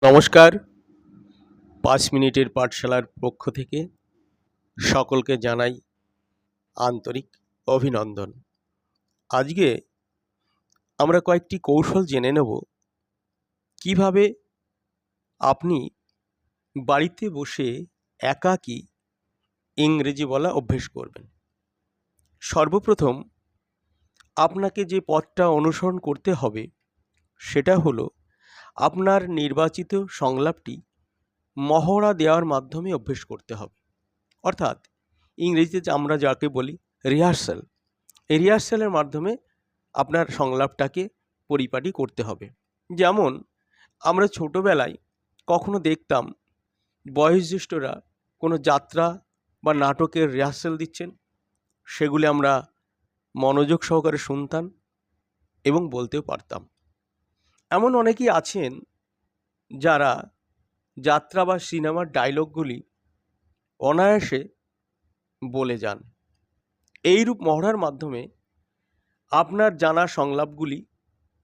নমস্কার। ৫ মিনিটের পাঠশালার পক্ষ থেকে সকলকে জানাই আন্তরিক অভিনন্দন। আজকে আমরা কয়েকটি কৌশল জেনে নেব কিভাবে আপনি বাড়িতে বসে একাকী ইংরেজি বলা অভ্যেস করবেন। সর্বপ্রথম আপনাকে যে পথটা অনুসরণ করতে হবে সেটা হলো আপনার নির্বাচিত সংলাপটি মহড়া দেওয়ার মাধ্যমে অভ্যেস করতে হবে। অর্থাৎ ইংরেজিতে আমরা যাকে বলি রিহার্সাল, এই রিহার্সালের মাধ্যমে আপনার সংলাপটাকে পরিপাটি করতে হবে। যেমন আমরা ছোটোবেলায় কখনো দেখতাম বয়োজ্যেষ্ঠরা কোনো যাত্রা বা নাটকের রিহার্সাল দিচ্ছেন, সেগুলি আমরা মনোযোগ সহকারে শুনতাম এবং বলতেও পারতাম। এমন অনেকেই আছেন যারা যাত্রা বা সিনেমার ডায়লগগুলি অনায়াসে বলে যান। এইরূপ মহড়ার মাধ্যমে আপনার জানা সংলাপগুলি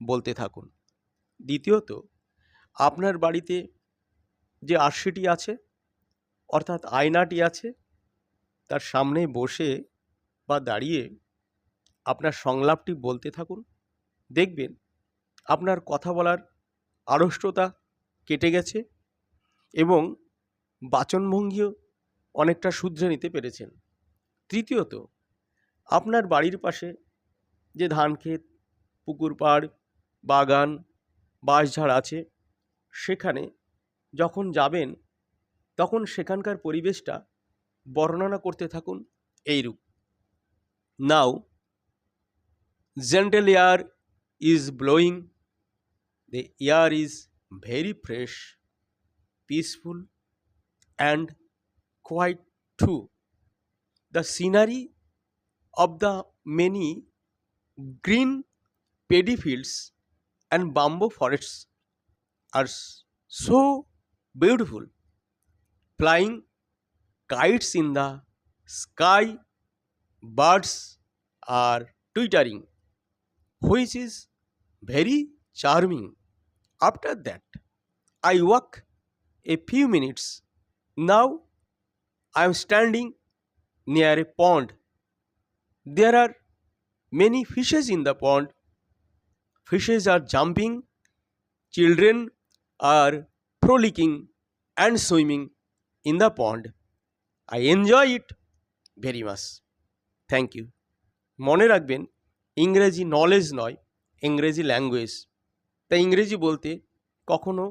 বলতে থাকুন। দ্বিতীয়ত, আপনার বাড়িতে যে আরশিটি আছে অর্থাৎ আয়নাটি আছে, তার সামনে বসে বা দাঁড়িয়ে আপনার সংলাপটি বলতে থাকুন। দেখবেন আপনার কথা বলার আড়ষ্টতা কেটে গেছে এবং বাচনভঙ্গিও অনেকটা শুধরে নিতে পেরেছেন। তৃতীয়ত, আপনার বাড়ির পাশে যে ধান ক্ষেত, পুকুর পাড়, বাগান, বাঁশঝাড় আছে, সেখানে যখন যাবেন তখন সেখানকার পরিবেশটা বর্ণনা করতে থাকুন এইরূপ: নাও gentle air is blowing, the air is very fresh, peaceful and quiet too. The scenery of the many green paddy fields and bamboo forests are so beautiful. Flying kites in the sky, birds are twittering, which is very charming. After that, I walk a few minutes. Now I am standing near a pond. There are many fishes in the pond. Fishes are jumping. Children are frolicking and swimming in the pond. I enjoy it very much. Thank you. মনে রাখবেন, ইংরেজি knowledge নয়, ইংরেজি language. তাই ইংরেজি বলতে কখনো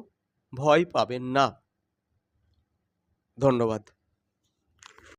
ভয় পাবেন না। ধন্যবাদ।